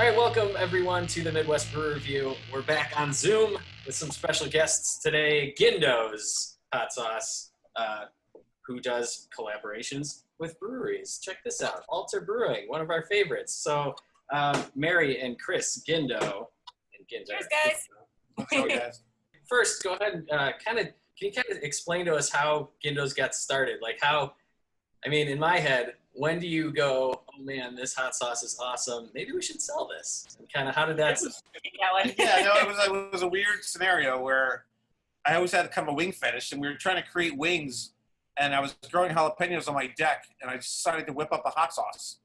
All right, welcome everyone to the Midwest Brew Review. We're back on Zoom with some special guests today. Gindo's hot sauce, who does collaborations with breweries. Check this out, Alter Brewing, one of our favorites. So, Mary and Chris Gindo. Cheers, guys. Sorry, guys. First, go ahead and can you explain to us how Gindo's got started? Like how, I mean, in my head, when do you go, oh man, this hot sauce is awesome, maybe we should sell this? And kind of how did that... It was a weird scenario where I always had kind of a wing fetish, and we were trying to create wings, and I was growing jalapenos on my deck, and I decided to whip up a hot sauce.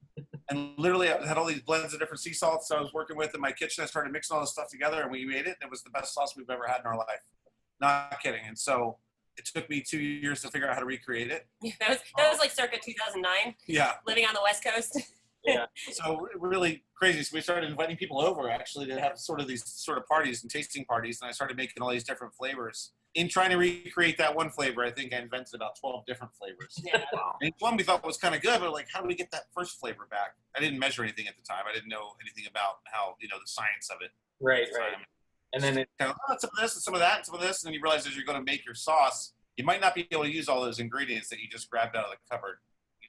And literally, I had all these blends of different sea salts I was working with in my kitchen. I started mixing all this stuff together, and we made it, and it was the best sauce we've ever had in our life. Not kidding. And so it took me 2 years to figure out how to recreate it. Yeah, that was like circa 2009. Yeah. Living on the West Coast. Yeah. So really crazy. So we started inviting people over actually to have these parties and tasting parties, and I started making all these different flavors. In trying to recreate that one flavor, I think I invented about 12 different flavors. Yeah. And one we thought was kind of good, but like, how do we get that first flavor back? I didn't measure anything at the time. I didn't know anything about how, the science of it. Right. And then it kind of, some of this and some of that and some of this, and then you realize as you're going to make your sauce, you might not be able to use all those ingredients that you just grabbed out of the cupboard.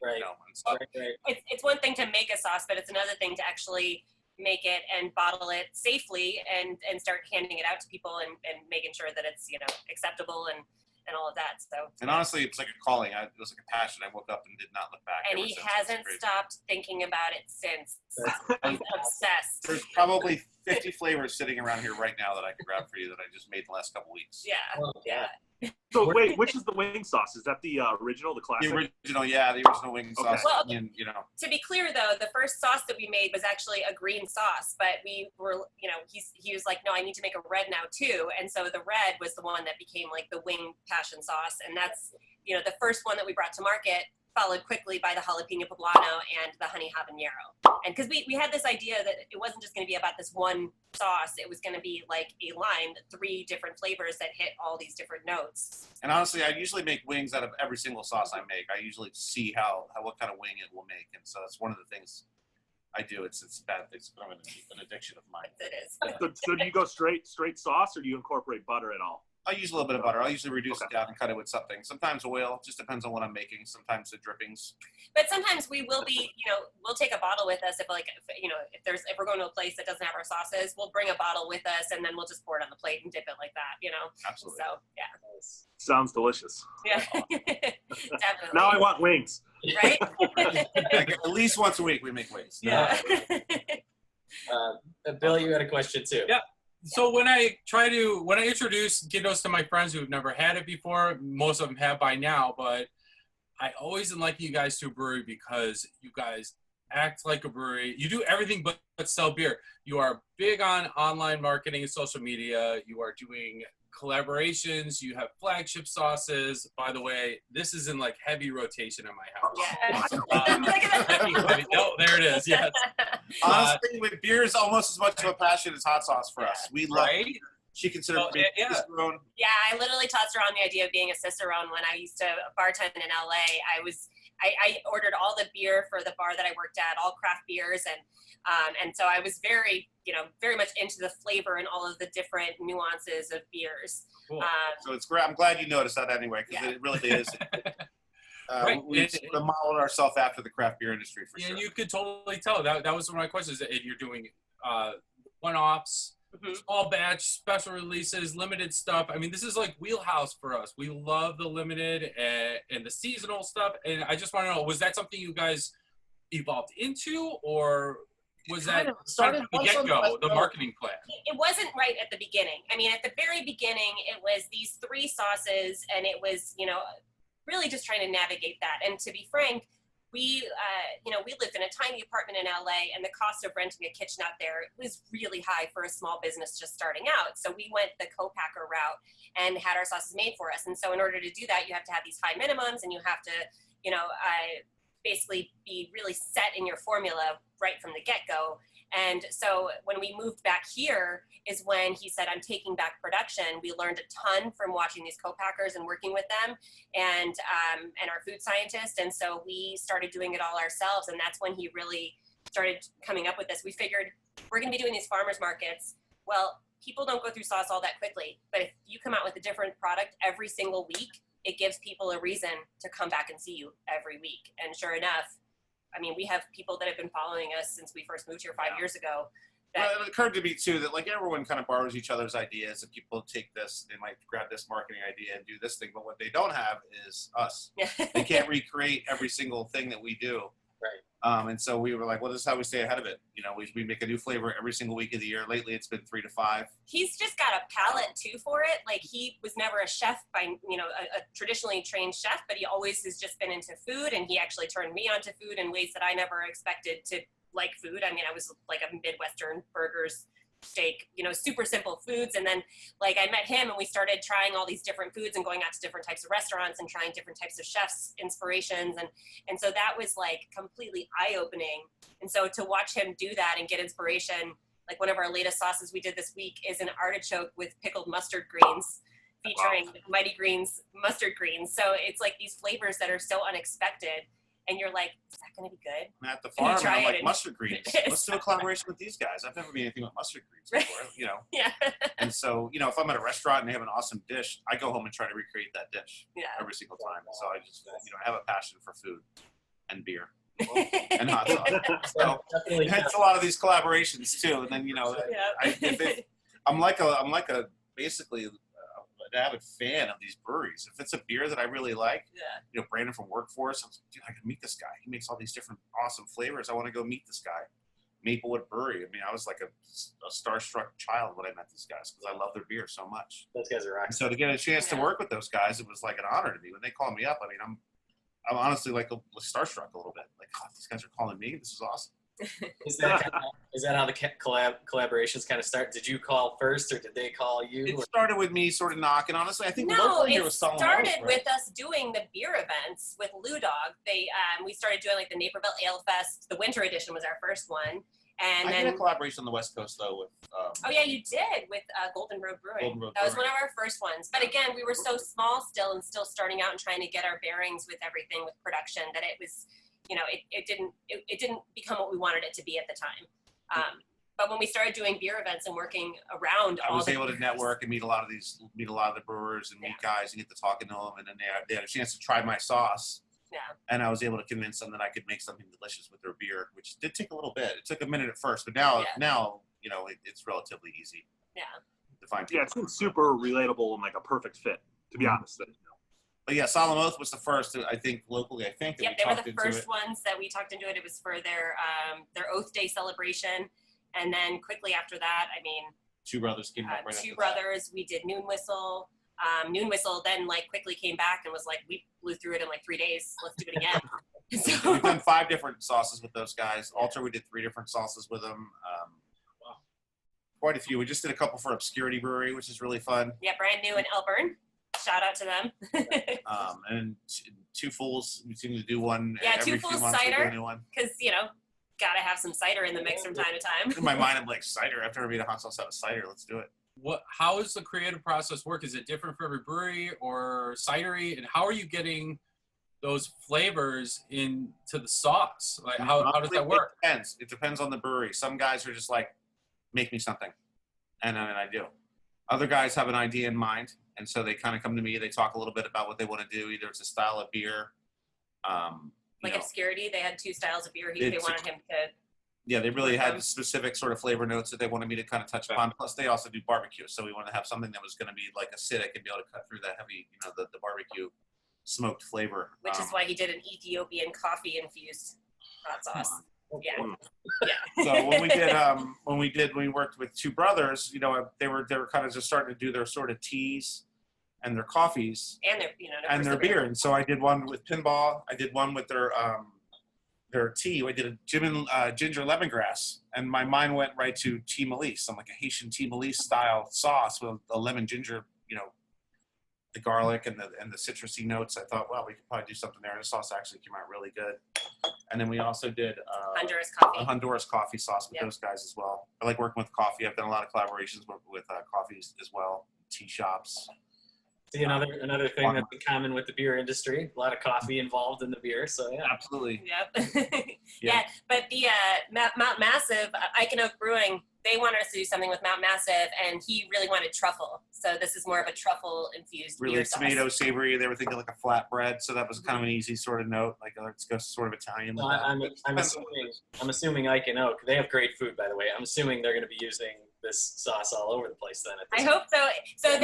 Right. Right. It's one thing to make a sauce, but it's another thing to actually make it and bottle it safely and start handing it out to people and making sure that it's acceptable and all of that. So, and honestly, it's like a calling. It was like a passion. I woke up and did not look back. And he hasn't stopped thinking about it since. He's obsessed. There's probably 50 flavors sitting around here right now that I could grab for you that I just made the last couple weeks. Yeah. Yeah. So wait, which is the wing sauce? Is that the original, the classic? The original wing sauce. Well, and, to be clear though, the first sauce that we made was actually a green sauce, but we were, he was like, no, I need to make a red now too. And so the red was the one that became like the wing passion sauce. And that's, the first one that we brought to market, followed quickly by the jalapeno poblano and the honey habanero. And because we had this idea that it wasn't just going to be about this one sauce, it was going to be like a line, 3 different flavors that hit all these different notes. And honestly, I usually make wings out of every single sauce I make. I usually see what kind of wing it will make, and so that's one of the things I do. It's a bad thing. It's kind of an addiction of mine. It is. So do you go straight sauce, or do you incorporate butter at all? I use a little bit of butter. I usually reduce it down and cut it with something. Sometimes oil, just depends on what I'm making. Sometimes the drippings. But sometimes we will be, we'll take a bottle with us if we're going to a place that doesn't have our sauces, we'll bring a bottle with us and then we'll just pour it on the plate and dip it like that, Absolutely. So, yeah. Sounds delicious. Yeah. Definitely. Now I want wings. Right? At least once a week we make wings. Yeah. Bill, you had a question too. Yeah. So when I introduce Gindos to my friends who've never had it before, most of them have by now, but I always like you guys to a brewery because you guys act like a brewery. You do everything but sell beer. You are big on online marketing and social media. You are doing collaborations. You have flagship sauces. By the way, this is in like heavy rotation in my house. Yeah. No, there it is. Yes. Honestly, with beer is almost as much of a passion as hot sauce for us. We love it. She considered being a cicerone. Yeah, I literally tossed around the idea of being a cicerone when I used to bartend in LA. I ordered all the beer for the bar that I worked at, all craft beers, and so I was very much into the flavor and all of the different nuances of beers. Cool. So it's great. I'm glad you noticed that anyway, because it really is. Right. We sort of modeled ourselves after the craft beer industry for sure. And you could totally tell. That was one of my questions. And you're doing one-offs, small batch, special releases, limited stuff. I mean, this is like wheelhouse for us. We love the limited and the seasonal stuff. And I just want to know, was that something you guys evolved into, or was that started from the get-go, the marketing plan? It wasn't right at the beginning. I mean, at the very beginning, it was these 3 sauces, and it was, really just trying to navigate that. And to be frank, we lived in a tiny apartment in LA, and the cost of renting a kitchen out there was really high for a small business just starting out. So we went the co-packer route and had our sauces made for us. And so in order to do that, you have to have these high minimums, and you have to, basically be really set in your formula right from the get-go. And so when we moved back here is when he said, I'm taking back production. We learned a ton from watching these co-packers and working with them and our food scientist. And so we started doing it all ourselves. And that's when he really started coming up with this. We figured we're going to be doing these farmers markets. Well, people don't go through sauce all that quickly, but if you come out with a different product every single week, it gives people a reason to come back and see you every week. And sure enough, I mean, we have people that have been following us since we first moved here 5 years ago. Well, it occurred to me too that like everyone kind of borrows each other's ideas, and people take this, they might grab this marketing idea and do this thing, but what they don't have is us. They can't recreate every single thing that we do. Right. And so we were like, well, this is how we stay ahead of it. You know, we make a new flavor every single week of the year. Lately, it's been 3 to 5. He's just got a palate too for it. Like he was never a chef by, you know, a traditionally trained chef, but he always has just been into food, and he actually turned me onto food in ways that I never expected to like food. I mean, I was like a Midwestern burgers, steak, you know, super simple foods. And then like I met him and we started trying all these different foods and going out to different types of restaurants and trying different types of chefs' inspirations. And so that was like completely eye-opening. And so to watch him do that and get inspiration, like one of our latest sauces we did this week is an artichoke with pickled mustard greens, featuring Mighty Greens mustard greens. So it's like these flavors that are so unexpected. And you're like, is that going to be good? I'm at the farm, and I'm like, and mustard greens. Let's do a collaboration with these guys. I've never made anything with mustard greens before, you know. Yeah. And so, you know, if I'm at a restaurant and they have an awesome dish, I go home and try to recreate that dish every single time. So I just, you know, I have a passion for food and beer and hot sauce. So hence a lot of these collaborations too. And then, you know, I'm like a basically an avid fan of these breweries. If it's a beer that I really like, you know, Brandon from Workforce, I was like, dude, I can meet this guy. He makes all these different awesome flavors. I want to go meet this guy. Maplewood Brewery. I mean, I was like a starstruck child when I met these guys because I love their beer so much. Those guys are rocking. So to get a chance to work with those guys, it was like an honor to me. When they called me up, I mean, I'm honestly like starstruck a little bit. Like, oh, these guys are calling me. This is awesome. Is that how the collaborations kind of start? Did you call first, or did they call you? It started with me sort of knocking. Honestly, I think the no, local here it was Solomon, started right? with us doing the beer events with Lou Dog. We started doing like the Naperville Ale Fest. The winter edition was our first one, and I then did a collaboration on the West Coast though with. Oh yeah, you did with Golden Road Brewing. That was one of our first ones. But again, we were so small still, and still starting out and trying to get our bearings with everything with production that it was. You know, it didn't become what we wanted it to be at the time. But when we started doing beer events and working around, I was able to network and meet a lot of the brewers and meet guys and get to talking to them, and then they had a chance to try my sauce. Yeah. And I was able to convince them that I could make something delicious with their beer, which did take a little bit. It took a minute at first, but now you know it's relatively easy. Yeah. To find. Yeah, it's been super relatable and like a perfect fit, to be honest. But yeah, Solemn Oath was the first, I think, locally. I think. Yep, they were the first ones that we talked into it. It was for their Oath Day celebration, and then quickly after that, I mean, Two Brothers came up right Two after Brothers. That. We did Noon Whistle. Noon Whistle then like quickly came back and was like, we blew through it in like 3 days. Let's do it again. So, we've done 5 different sauces with those guys. Alter, we did 3 different sauces with them. Quite a few. We just did a couple for Obscurity Brewery, which is really fun. Yeah, brand new in Elburn. Shout out to them. And Two Fools, we seem to do one. Yeah, every Two few Fools months cider, because you know, gotta have some cider in the mix from time to time. In my mind, I'm like, cider. I've never made a hot sauce out of cider. Let's do it. How does the creative process work? Is it different for every brewery or cidery? And how are you getting those flavors into the sauce? Like how does that work? It depends on the brewery. Some guys are just like, make me something, and I do. Other guys have an idea in mind, and so they kind of come to me. They talk a little bit about what they want to do. Either it's a style of beer, like Obscurity. They had 2 styles of beer. They wanted him to. Yeah, they really had specific sort of flavor notes that they wanted me to kind of touch upon. Plus, they also do barbecue, so we wanted to have something that was going to be like acidic and be able to cut through that heavy, you know, the barbecue smoked flavor. Which is why he did an Ethiopian coffee infused hot sauce. Yeah. So when we worked with Two Brothers, you know, they were kind of just starting to do their sort of teas and their coffees and their beer. And so I did one with Pinball. I did one with their tea. I did a ginger lemongrass, and my mind went right to tea Melisse. I'm like a Haitian tea Melisse style sauce with a lemon ginger, you know, the garlic and the citrusy notes. I thought, well, we could probably do something there. And the sauce actually came out really good. And then we also did a Honduras coffee sauce with those guys as well. I like working with coffee. I've done a lot of collaborations with coffees as well, tea shops. See, another thing that's in common with the beer industry. A lot of coffee involved in the beer, so yeah. Absolutely. Yep. Yeah, but the Mount Massive, Icon Oak Brewing, they wanted us to do something with Mount Massive, and he really wanted truffle. So this is more of a truffle-infused Really beer sauce. tomato savory. They were thinking like a flatbread, so that was kind of an easy sort of note. Like let's go sort of Italian. No, With that. I'm assuming Ike and Oak. They have great food, by the way. I'm assuming they're going to be using this sauce all over the place then. I hope so. So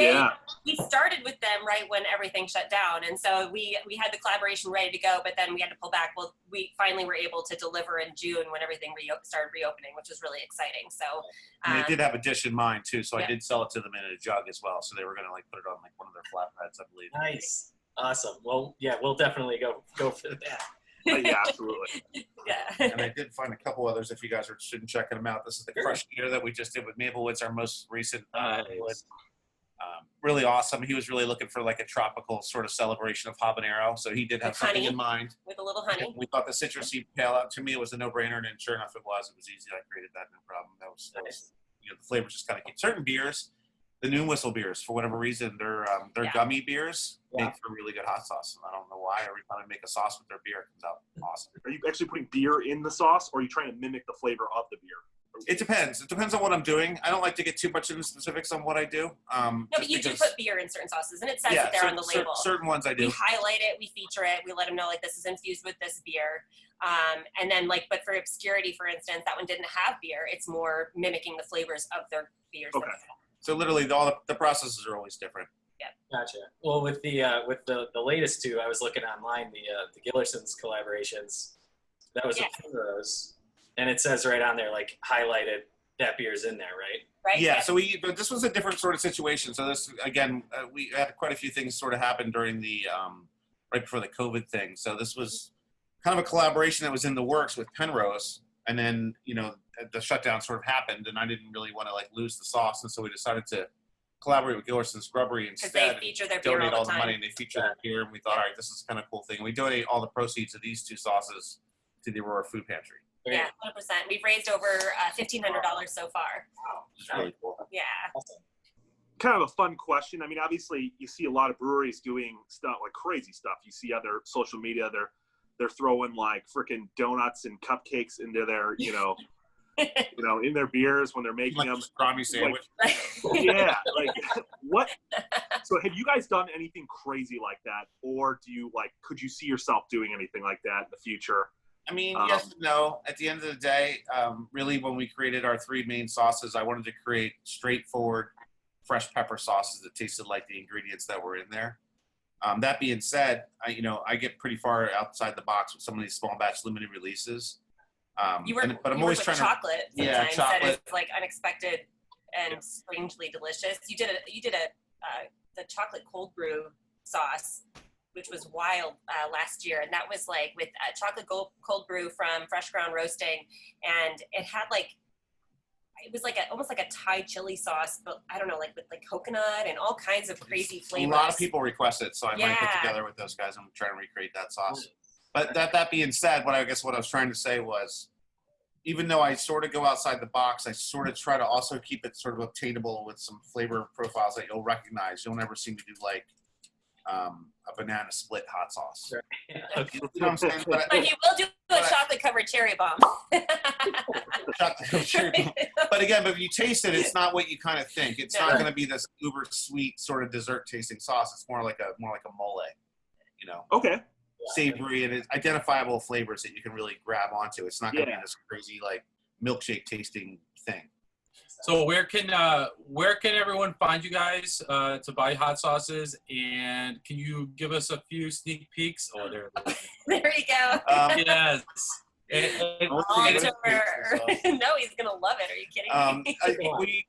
we started with them right when everything shut down, and so we had the collaboration ready to go, but then we had to pull back. Well, we finally were able to deliver in June when everything started reopening, which was really exciting. So and they did have a dish in mind too, so I did sell it to them in a jug as well. So they were gonna like put it on like one of their flatbreads, I believe. Nice, awesome. Well, yeah, we'll definitely go for that. Yeah, absolutely. Yeah. And I did find a couple others if you guys are interested in checking them out. This is the crush beer that we just did with Maplewoods, our most recent. Really awesome. He was really looking for like a tropical sort of celebration of habanero, so he did have something in mind. With a little honey. We thought the citrusy pale out to me it was a no-brainer, and sure enough, it was. It was easy. I created that, no problem. That was the flavors just kind of keep certain beers. The Noon Whistle beers, for whatever reason, they're gummy beers make for really good hot sauce. And I don't know why. Every time I make a sauce with their beer, it comes out awesome. Are you actually putting beer in the sauce, or are you trying to mimic the flavor of the beer? It depends. It depends on what I'm doing. I don't like to get too much into specifics on what I do. No, but you do put beer in certain sauces, and it says it there on the label. Certain ones I do. We highlight it, we feature it, we let them know like this is infused with this beer. And then but for obscurity, for instance, that one didn't have beer. It's more mimicking the flavors of their beers. Okay. So literally, all the processes are always different. Yeah. Gotcha. Well, with the latest two, I was looking online, the Gillersons collaborations. That was a Penrose. And it says right on there, like highlighted, that beer's in there, right? Right. Yeah. So but this was a different sort of situation. So this again, we had quite a few things sort of happen during the right before the COVID thing. So this was kind of a collaboration that was in the works with Penrose, and then the shutdown sort of happened, and I didn't really want to like lose the sauce, and so we decided to collaborate with Gillerson's Grubbery instead. Because they feature their beer donate all all the the time. money, and they feature their beer, and we thought, all right, this is kind of a cool thing. We donate all the proceeds of these two sauces to the Aurora Food Pantry. Yeah, 100%. We've raised over $1,500 so far. Wow, it's really cool. Yeah. Kind of a fun question. I mean, obviously, you see a lot of breweries doing stuff like crazy stuff. You see other social media, they're throwing like freaking donuts and cupcakes into their, in their beers when they're making like them. Pastrami sandwich. Yeah, like what? So, have you guys done anything crazy like that, or could you see yourself doing anything like that in the future? I mean, yes and no. At the end of the day, really, when we created our three main sauces, I wanted to create straightforward, fresh pepper sauces that tasted like the ingredients that were in there. That being said, I get pretty far outside the box with some of these small batch limited releases. But I'm always trying chocolate. Yeah, chocolate. That is like unexpected and strangely delicious. You did the chocolate cold brew sauce, which was wild last year, and that was like with chocolate cold brew from Fresh Ground Roasting, and it had it was like almost like a Thai chili sauce, but I don't know, like with like coconut and all kinds of crazy flavors. A lot of people request it, so I might get together with those guys and try to recreate that sauce. But that being said, what I was trying to say was, even though I sort of go outside the box, I sort of try to also keep it sort of obtainable with some flavor profiles that you'll recognize. You'll never see me do like a banana split hot sauce. Yeah. You know what I'm saying? But you will do a chocolate covered cherry bomb. But again, if you taste it, it's not what you kind of think. It's not going to be this uber sweet sort of dessert tasting sauce. It's more like a mole, Okay. Savory and it's identifiable flavors that you can really grab onto. It's not going to be this crazy like milkshake tasting thing. So where can everyone find you guys to buy hot sauces, and can you give us a few sneak peeks? Oh, there you go. Yes. No, he's gonna love it. Are you kidding me?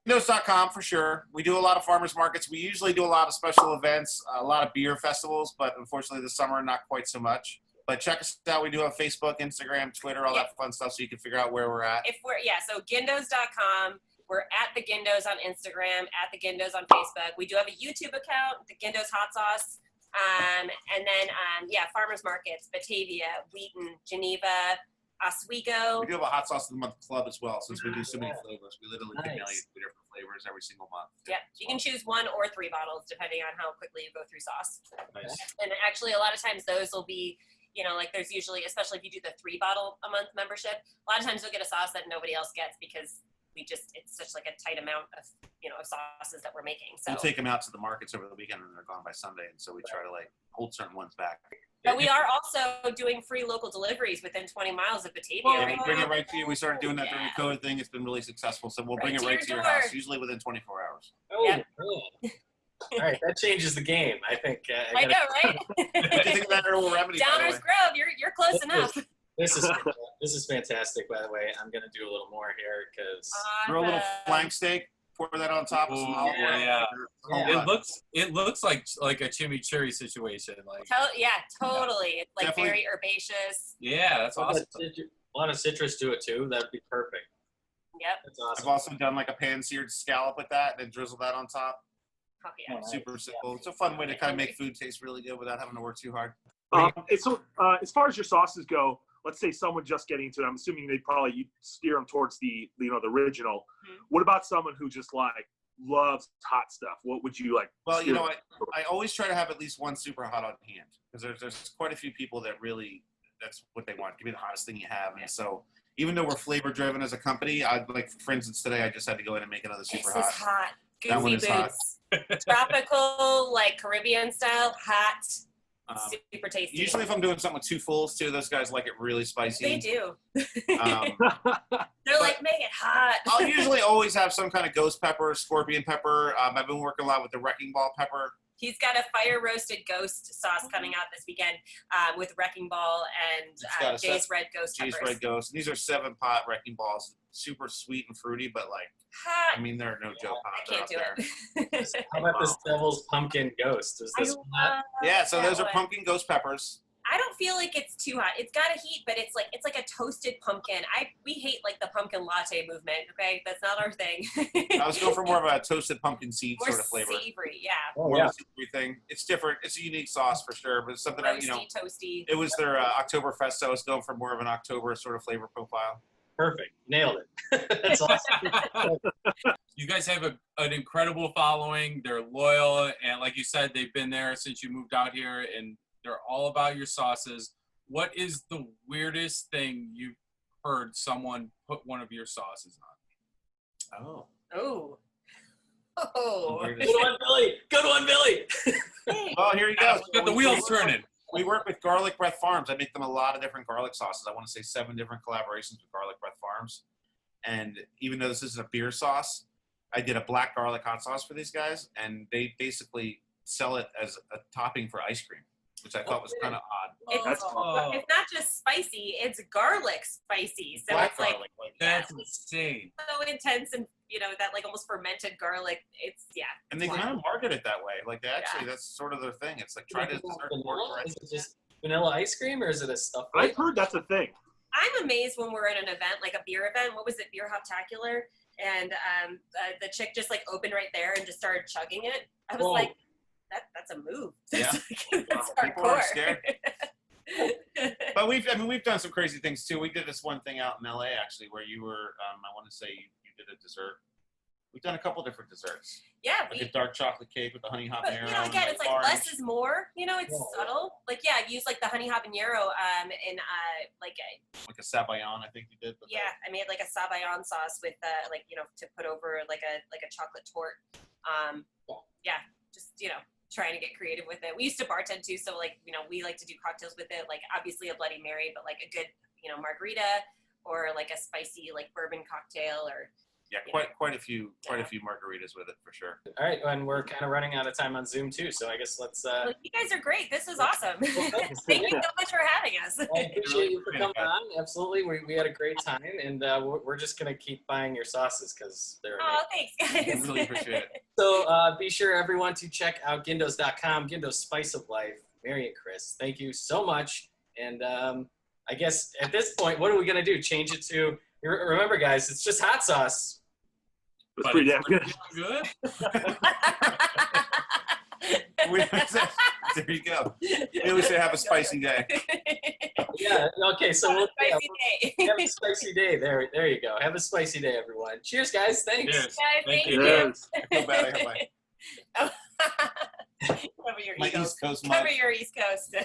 Gindos.com for sure. We do a lot of farmers markets. We usually do a lot of special events, a lot of beer festivals, but unfortunately this summer not quite so much. But check us out. We do have Facebook, Instagram, Twitter, all that fun stuff, so you can figure out where we're at. So Gindos.com. We're at the Gindos on Instagram, at the Gindos on Facebook. We do have a YouTube account, the Gindos Hot Sauce. And then farmers markets, Batavia, Wheaton, Geneva, Oswego. We do have a hot sauce of the month club as well, since we do so many Yeah. flavors. We literally can mail you Nice. 2 different flavors every single month. Yep, you can choose 1 or 3 bottles depending on how quickly you go through sauce. Nice. And actually, a lot of times those will be, you know, like there's usually, especially if you do the 3 bottle a month membership, a lot of times you'll get a sauce that nobody else gets because it's such like a tight amount of, you know, of sauces that we're making. So We'll take them out to the markets over the weekend and they're gone by Sunday. And so we try to like hold certain ones back. But we are also doing free local deliveries within 20 miles of Batavia. Yeah, right we bring now. it right to you. We started doing that during the Yeah. COVID thing. It's been really successful. So we'll Right bring it to right your to your door. house, usually within 24 hours. Oh, Yep. man. All right, that changes the game. I think. I know, right? What do you think of that herbal remedy, by the Downers way? Grove, you're close enough. This is fantastic. By the way, I'm gonna do a little more here because Throw a little flank steak, pour that on top of some Ooh, olive oil. yeah. Yeah. It looks like a chimichurri situation. Like, Yeah, totally. It's like Definitely. very herbaceous. yeah, that's awesome. a lot of citrus to it too. That'd be perfect. Yep. That's I've awesome. also done like a pan-seared scallop with that and then drizzle that on top. Oh, yeah. Nice. Super simple. It's a fun way to kind of make food taste really good without having to work too hard. So as far as your sauces go, let's say someone just getting into it, I'm assuming they probably steer them towards the original. Mhm. What about someone who just like loves hot stuff? What would you like? Well, you steer know, them towards? I always try to have at least one super hot on hand because there's quite a few people that really that's what they want. Give me the hottest thing you have. And so even though we're flavor driven as a company, I'd like, for instance, today I just had to go in and make another super This hot. is hot. That one Goofy is hot. boots. Tropical, like Caribbean style, hot, super tasty. Usually if I'm doing something with 2 fulls too, those guys like it really spicy. They do. Um, They're like, make it hot. I'll usually always have some kind of ghost pepper, scorpion pepper. I've been working a lot with the wrecking ball pepper. He's got a fire roasted ghost sauce coming out this weekend with Wrecking Ball and It's got a Jay's Red Ghost Jay's peppers. Red Ghost. These are 7-pot wrecking balls, super sweet and fruity, but like, Hot. I mean, they're no joke hot. I They're can't up do there. it. How about this Devil's Pumpkin Ghost? Is I this one hot? love Yeah, so that those are one. pumpkin ghost peppers. I don't feel like it's too hot. It's got a heat, but it's like a toasted pumpkin. We hate like the pumpkin latte movement. Okay, that's not our thing. I was going for more of a toasted pumpkin seed More sort of flavor. savory, yeah. Oh, More yeah. of a savory thing. It's different. It's a unique sauce for sure, but it's something that, you know, Roasty, toasty. it was their Oktoberfest, so I was going for more of an October sort of flavor profile. Perfect. Nailed it. That's awesome. You guys have an incredible following. They're loyal, and like you said, they've been there since you moved out here, and they're all about your sauces. What is the weirdest thing you've heard someone put one of your sauces on? Oh. Oh. Oh. Good one, Billy. Good one, Billy. Well, here you go. Got the wheels turning. We work with Garlic Breath Farms. I make them a lot of different garlic sauces. I want to say 7 different collaborations with Garlic Breath Farms. And even though this isn't a beer sauce, I did a black garlic hot sauce for these guys, and they basically sell it as a topping for ice cream, which I thought was kind of odd. That's Oh, It's not just spicy, it's garlic spicy. So Black it's like garlic. Like, that's insane. so intense and, you know, that like almost fermented garlic. It's, yeah. and they Wow. kind of market it that way. Like, they actually, that's sort of their thing. It's like, try to Is it start vanilla? Is it just vanilla ice cream, or is it a stuff? I've heard that's a thing. I'm amazed when we're at an event, like a beer event. What was it? Beer Hoptacular. And the chick just like opened right there and just started chugging it. I was Whoa. like, that's a move. Yeah. That's People aren't hardcore. scared. But we've done some crazy things too. We did this one thing out in LA actually, where you were, I want to say you did a dessert. We've done a couple different desserts, Yeah, like a dark chocolate cake with the honey but habanero. you know, again, and it's like orange. less is more. You know, it's Yeah. subtle. Like, yeah, I used like the honey habanero in like like a sabayon, I think you did. With yeah, I made like a sabayon sauce with like, you know, to put over like a chocolate tort. Yeah, just, you know, trying to get creative with it. We used to bartend too, so like, you know, we like to do cocktails with it, like obviously a Bloody Mary, but like a good, you know, margarita or like a spicy like bourbon cocktail or Yeah, quite a few margaritas with it for sure. All right, and we're kind of running out of time on Zoom too, so I guess let's. well, you guys are great. This is awesome. thanks. Thank you so much for having us. I appreciate you for coming on. Absolutely, we had a great time, and we're just gonna keep buying your sauces because they're amazing. Oh, thanks, I guys. really appreciate it. So be sure everyone to check out Gindos.com, Gindo's Spice of Life. Mary and Chris, thank you so much. And I guess at this point, what are we gonna do? Change it to? Remember, guys, it's just hot sauce. It's pretty damn good. Good. There you go. We always say have a spicy day. Yeah. Okay. So we'll Spicy day. have a spicy day. There you go. Have a spicy day, everyone. Cheers, guys. Thanks. Cheers. Guys, thank you. you. Yes. I feel bad. I have Cover your my East East Coast Cover mug. your East Coast.